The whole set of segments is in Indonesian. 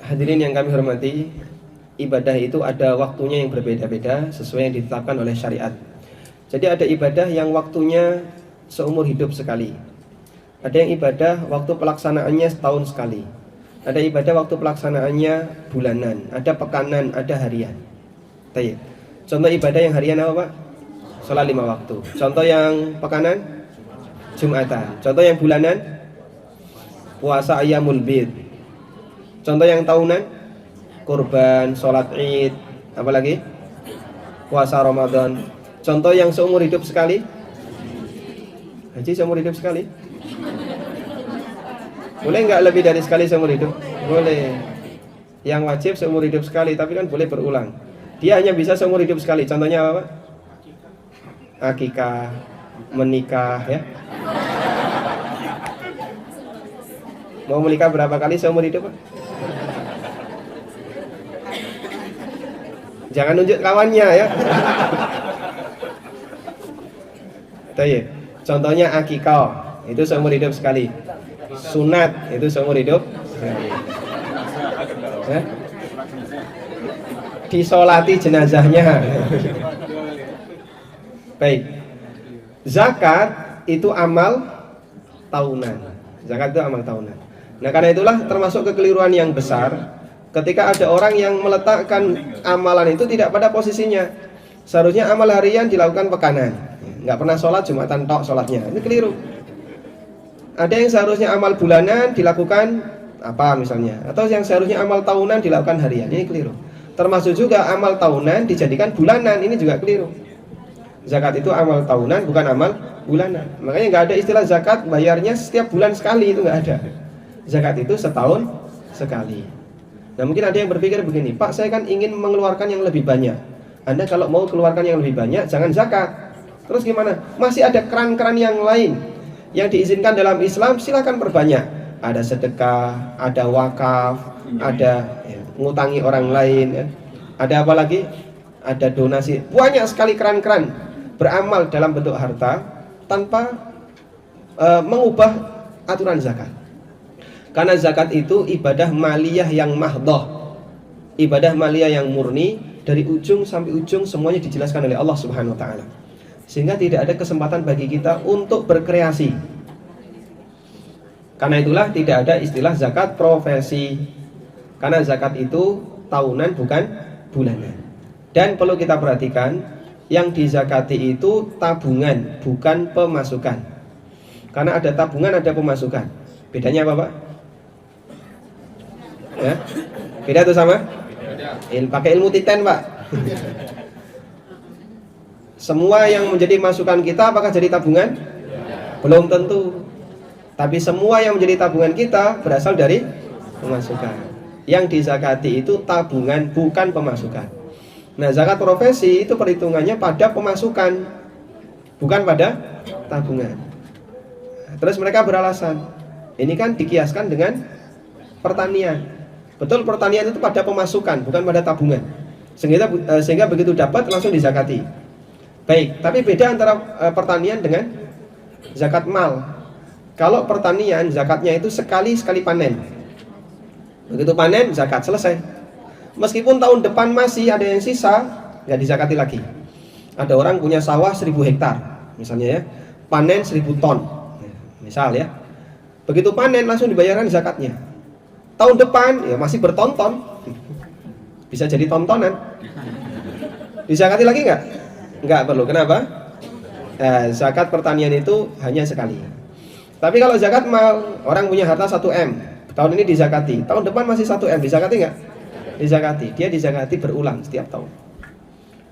Hadirin yang kami hormati, ibadah itu ada waktunya yang berbeda-beda sesuai yang ditetapkan oleh syariat. Jadi ada ibadah yang waktunya seumur hidup sekali. Ada yang ibadah waktu pelaksanaannya setahun sekali. Ada ibadah waktu pelaksanaannya bulanan, ada pekanan, ada harian. Tayyib. Contoh ibadah yang harian apa, Pak? Salat 5 waktu. Contoh yang pekanan, Jumatan. Contoh yang bulanan, puasa Ayyamul Bid. Contoh yang tahunan, kurban, sholat Id, apalagi puasa Ramadan. Contoh yang seumur hidup sekali, haji seumur hidup sekali. Boleh nggak lebih dari sekali seumur hidup? Boleh. Yang wajib seumur hidup sekali, tapi kan boleh berulang. Dia hanya bisa seumur hidup sekali. Contohnya apa, Pak? Akikah, menikah, ya. Mau menikah berapa kali seumur hidup, Pak? Jangan nunjuk kawannya, ya. Tayyib. Contohnya akikah, itu seumur hidup sekali. Sunat, itu seumur hidup sekali. Ya? Disolati jenazahnya. Baik. Zakat itu amal tahunan. Zakat itu amal tahunan. Nah, karena itulah termasuk kekeliruan yang besar ketika ada orang yang meletakkan amalan itu tidak pada posisinya. Seharusnya amal harian dilakukan pekanan. Nggak pernah sholat Jumatan tok sholatnya. Ini keliru. Ada yang seharusnya amal bulanan dilakukan apa misalnya, atau yang seharusnya amal tahunan dilakukan harian. Ini keliru. Termasuk juga amal tahunan dijadikan bulanan. Ini juga keliru. Zakat itu amal tahunan, bukan amal bulanan. Makanya nggak ada istilah zakat bayarnya setiap bulan sekali, itu nggak ada. Zakat itu setahun sekali. Nah, mungkin ada yang berpikir begini, Pak, saya kan ingin mengeluarkan yang lebih banyak. Anda kalau mau keluarkan yang lebih banyak, jangan zakat. Terus gimana? Masih ada keran-keran yang lain yang diizinkan dalam Islam, silakan perbanyak. Ada sedekah, ada wakaf, ada ngutangi orang lain, ya. Ada apa lagi? Ada donasi. Banyak sekali keran-keran beramal dalam bentuk harta tanpa mengubah aturan zakat. Karena zakat itu ibadah maliyah yang mahdhah, ibadah maliyah yang murni, dari ujung sampai ujung semuanya dijelaskan oleh Allah Subhanahu wa taala. Sehingga tidak ada kesempatan bagi kita untuk berkreasi. Karena itulah tidak ada istilah zakat profesi. Karena zakat itu tahunan bukan bulanan. Dan perlu kita perhatikan, yang dizakati itu tabungan, bukan pemasukan. Karena ada tabungan, ada pemasukan. Bedanya apa, Pak? Ya? Beda tuh sama? Pakai ilmu titen, Pak. Semua yang menjadi masukan kita apakah jadi tabungan? Belum tentu. Tapi semua yang menjadi tabungan kita berasal dari pemasukan. Yang dizakati itu tabungan, bukan pemasukan. Nah, zakat profesi itu perhitungannya pada pemasukan, bukan pada tabungan. Terus mereka beralasan, ini kan dikiaskan dengan pertanian. Betul, pertanian itu pada pemasukan, bukan pada tabungan. Sehingga begitu dapat langsung dizakati. Baik, tapi beda antara pertanian dengan zakat mal. Kalau pertanian, zakatnya itu sekali panen. Begitu panen, zakat selesai. Meskipun tahun depan masih ada yang sisa, nggak dizakati lagi. Ada orang punya sawah 1000 hektar, misalnya ya, panen 1000 ton, misal ya. Begitu panen langsung dibayarkan zakatnya. Tahun depan ya masih bertonton, bisa jadi tontonan. Dizakati lagi nggak? Nggak perlu. Kenapa? Zakat pertanian itu hanya sekali. Tapi kalau zakat mal, orang punya harta 1 M, tahun ini dizakati, tahun depan masih 1 M, dizakati nggak? Dizakati. Dia dizakati berulang setiap tahun.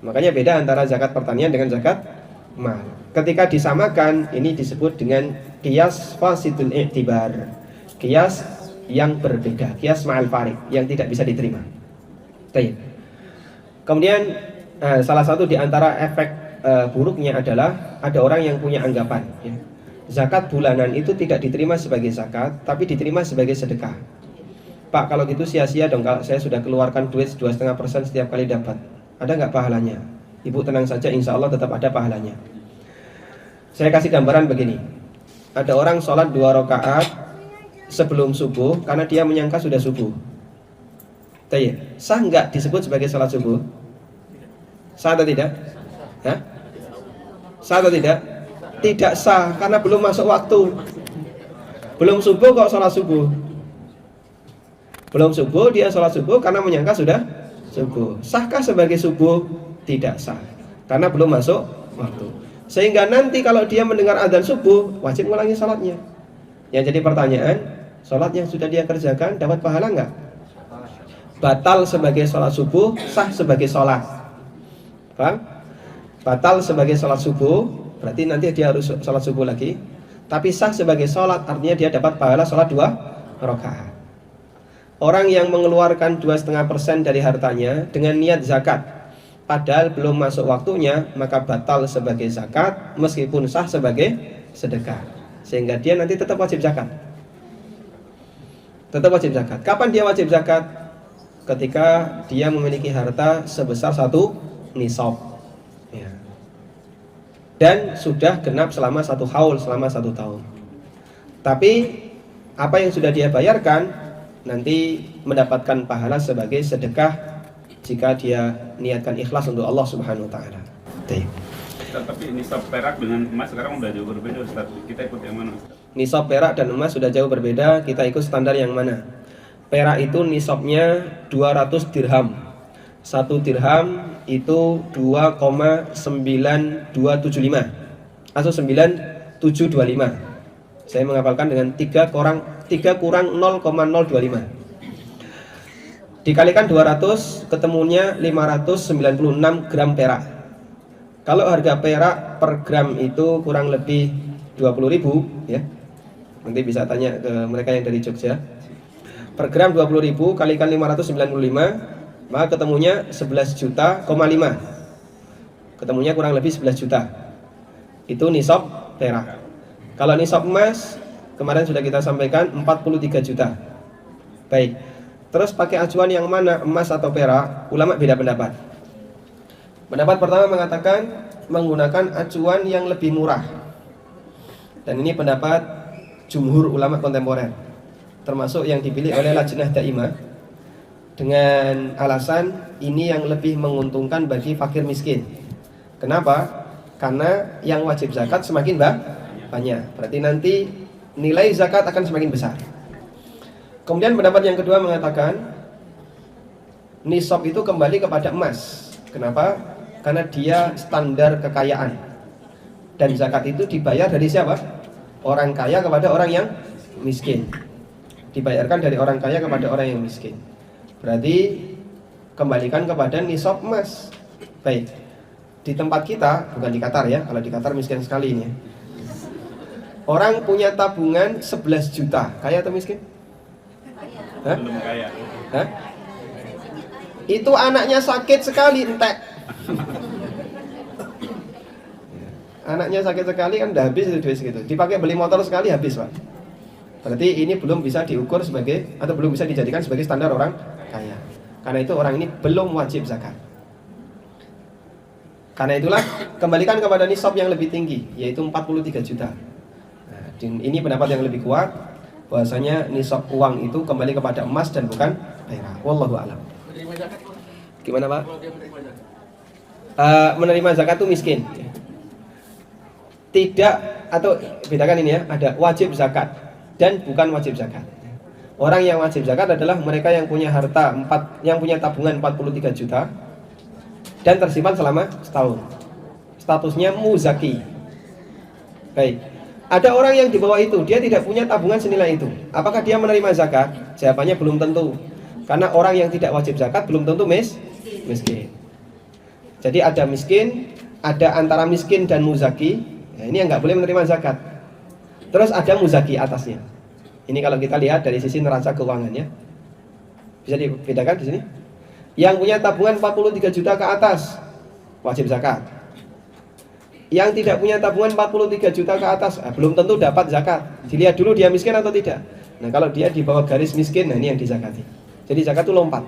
Makanya beda antara zakat pertanian dengan zakat mal. Ketika disamakan, ini disebut dengan qiyas fasidul i'tibar, qiyas yang berbeda, qiyas ma'al farid, yang tidak bisa diterima. Baik. Kemudian salah satu di antara efek buruknya adalah ada orang yang punya anggapan, ya, zakat bulanan itu tidak diterima sebagai zakat, tapi diterima sebagai sedekah. Pak, kalau gitu sia-sia dong kalau saya sudah keluarkan duit 2,5% setiap kali dapat. Ada nggak pahalanya? Ibu tenang saja, insya Allah tetap ada pahalanya. Saya kasih gambaran begini. Ada orang sholat 2 rakaat sebelum subuh karena dia menyangka sudah subuh. Sah nggak disebut sebagai sholat subuh? Sah atau tidak? Hah? Sah atau tidak? Tidak sah karena belum masuk waktu. Belum subuh kok sholat subuh. Belum subuh dia sholat subuh karena menyangka sudah subuh. Sahkah sebagai subuh? Tidak sah karena belum masuk waktu. Sehingga nanti kalau dia mendengar adzan subuh wajib mengulangi sholatnya. Yang jadi pertanyaan, sholat yang sudah dia kerjakan dapat pahala nggak? Batal sebagai sholat subuh, sah sebagai sholat. Paham? Batal sebagai sholat subuh, berarti nanti dia harus sholat subuh lagi. Tapi sah sebagai sholat, artinya dia dapat pahala sholat 2 rakaat. Orang yang mengeluarkan 2,5% dari hartanya dengan niat zakat, padahal belum masuk waktunya, maka batal sebagai zakat, meskipun sah sebagai sedekah. Sehingga dia nanti tetap wajib zakat. Tetap wajib zakat. Kapan dia wajib zakat? Ketika dia memiliki harta sebesar 1 nisab, ya. Dan sudah genap selama 1 haul, selama 1 tahun. Tapi apa yang sudah dia bayarkan nanti mendapatkan pahala sebagai sedekah jika dia niatkan ikhlas untuk Allah Subhanahu wa taala. Tapi nisab perak dengan emas sekarang udah jauh berbeda, Ustaz. Kita ikut yang mana, Ustaz? Nisab perak dan emas sudah jauh berbeda, kita ikut standar yang mana? Perak itu nisabnya 200 dirham. 1 dirham itu 2,9275 atau 9725. Saya menghafalkan dengan 3 kurang 0,025. Dikalikan 200 ketemunya 596 gram perak. Kalau harga perak per gram itu kurang lebih 20.000 ya. Nanti bisa tanya ke mereka yang dari Jogja. Per gram 20.000 kalikan 595, maka ketemunya 11 juta, 5. Ketemunya kurang lebih 11 juta. Itu nisab perak. Kalau nisab emas kemarin sudah kita sampaikan 43 juta. Baik. Terus pakai acuan yang mana, emas atau perak? Ulama beda pendapat. Pendapat pertama mengatakan menggunakan acuan yang lebih murah. Dan ini pendapat jumhur ulama kontemporer, termasuk yang dipilih oleh Lajnah Daimah, dengan alasan ini yang lebih menguntungkan bagi fakir miskin. Kenapa? Karena yang wajib zakat semakin banyak. Berarti nanti nilai zakat akan semakin besar. Kemudian pendapat yang kedua mengatakan nisab itu kembali kepada emas. Kenapa? Karena dia standar kekayaan. Dan zakat itu dibayar dari siapa? Orang kaya kepada orang yang miskin. Dibayarkan dari orang kaya kepada orang yang miskin. Berarti kembalikan kepada nisab emas. Baik. Di tempat kita, bukan di Qatar ya. Kalau di Qatar miskin sekali ini. Orang punya tabungan 11 juta. Kaya atau miskin? Hah? Belum kaya. Hah? Itu anaknya sakit sekali, entek. Anaknya sakit sekali kan udah habis duit segitu. Dipakai beli motor sekali habis, Pak. Berarti ini belum bisa diukur sebagai atau belum bisa dijadikan sebagai standar orang kaya. Karena itu orang ini belum wajib zakat. Karena itulah kembalikan kepada nisab yang lebih tinggi, yaitu 43 juta. Nah, ini pendapat yang lebih kuat, bahwasanya nisab uang itu kembali kepada emas dan bukan perak. Wallahu a'lam. Gimana, Pak? Menerima zakat itu miskin. Tidak, atau bedakan ini ya, ada wajib zakat dan bukan wajib zakat. Orang yang wajib zakat adalah mereka yang punya harta yang punya tabungan 43 juta dan tersimpan selama setahun. Statusnya muzaki. Baik. Ada orang yang di bawah itu, dia tidak punya tabungan senilai itu. Apakah dia menerima zakat? Jawabannya belum tentu. Karena orang yang tidak wajib zakat belum tentu miskin. Jadi ada miskin, ada antara miskin dan muzaki. Ya, ini yang nggak boleh menerima zakat. Terus ada muzaki atasnya. Ini kalau kita lihat dari sisi neraca keuangannya, bisa dibedakan di sini. Yang punya tabungan 43 juta ke atas wajib zakat. Yang tidak punya tabungan 43 juta ke atas belum tentu dapat zakat. Dilihat dulu dia miskin atau tidak. Nah kalau dia di bawah garis miskin, nah ini yang dizakati. Jadi zakat itu lompat.